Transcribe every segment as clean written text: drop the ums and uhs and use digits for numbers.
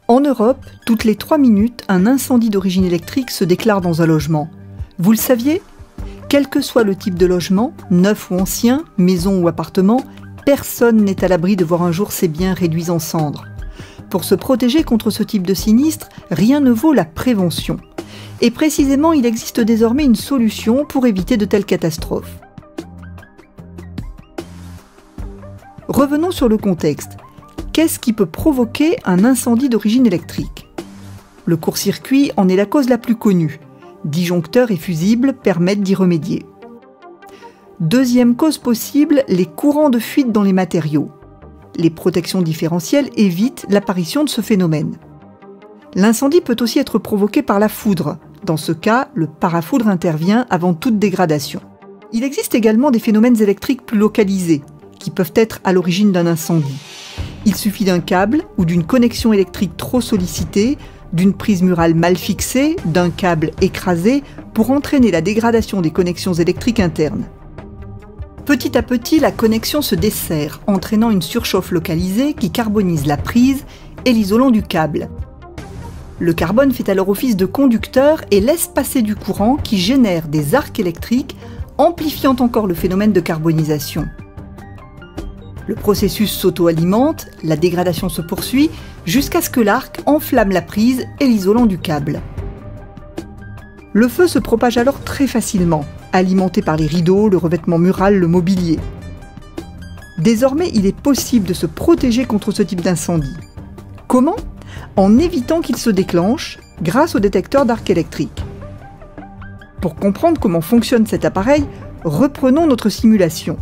En Europe, toutes les 3 minutes, un incendie d'origine électrique se déclare dans un logement. Vous le saviez ? Quel que soit le type de logement, neuf ou ancien, maison ou appartement, personne n'est à l'abri de voir un jour ses biens réduits en cendres. Pour se protéger contre ce type de sinistre, rien ne vaut la prévention. Et précisément, il existe désormais une solution pour éviter de telles catastrophes. Revenons sur le contexte. Qu'est-ce qui peut provoquer un incendie d'origine électrique ? Le court-circuit en est la cause la plus connue. Disjoncteurs et fusibles permettent d'y remédier. Deuxième cause possible, les courants de fuite dans les matériaux. Les protections différentielles évitent l'apparition de ce phénomène. L'incendie peut aussi être provoqué par la foudre. Dans ce cas, le parafoudre intervient avant toute dégradation. Il existe également des phénomènes électriques plus localisés, qui peuvent être à l'origine d'un incendie. Il suffit d'un câble ou d'une connexion électrique trop sollicitée, d'une prise murale mal fixée, d'un câble écrasé pour entraîner la dégradation des connexions électriques internes. Petit à petit, la connexion se dessert, entraînant une surchauffe localisée qui carbonise la prise et l'isolant du câble. Le carbone fait alors office de conducteur et laisse passer du courant qui génère des arcs électriques, amplifiant encore le phénomène de carbonisation. Le processus s'auto-alimente, la dégradation se poursuit, jusqu'à ce que l'arc enflamme la prise et l'isolant du câble. Le feu se propage alors très facilement, alimenté par les rideaux, le revêtement mural, le mobilier. Désormais, il est possible de se protéger contre ce type d'incendie. Comment ? En évitant qu'il se déclenche grâce au détecteur d'arc électrique. Pour comprendre comment fonctionne cet appareil, reprenons notre simulation.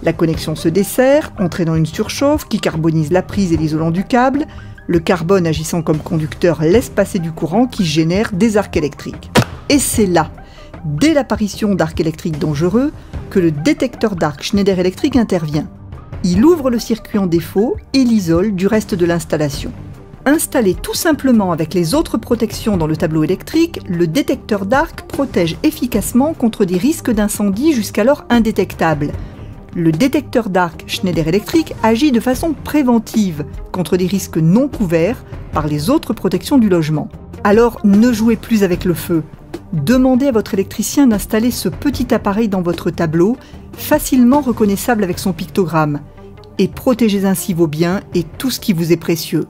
La connexion se dessert, entraînant une surchauffe qui carbonise la prise et l'isolant du câble. Le carbone agissant comme conducteur laisse passer du courant qui génère des arcs électriques. Et c'est là, dès l'apparition d'arcs électriques dangereux, que le détecteur d'arc Schneider Electric intervient. Il ouvre le circuit en défaut et l'isole du reste de l'installation. Installé tout simplement avec les autres protections dans le tableau électrique, le détecteur d'arc protège efficacement contre des risques d'incendie jusqu'alors indétectables. Le détecteur d'arc Schneider Electric agit de façon préventive contre des risques non couverts par les autres protections du logement. Alors ne jouez plus avec le feu. Demandez à votre électricien d'installer ce petit appareil dans votre tableau, facilement reconnaissable avec son pictogramme. Et protégez ainsi vos biens et tout ce qui vous est précieux.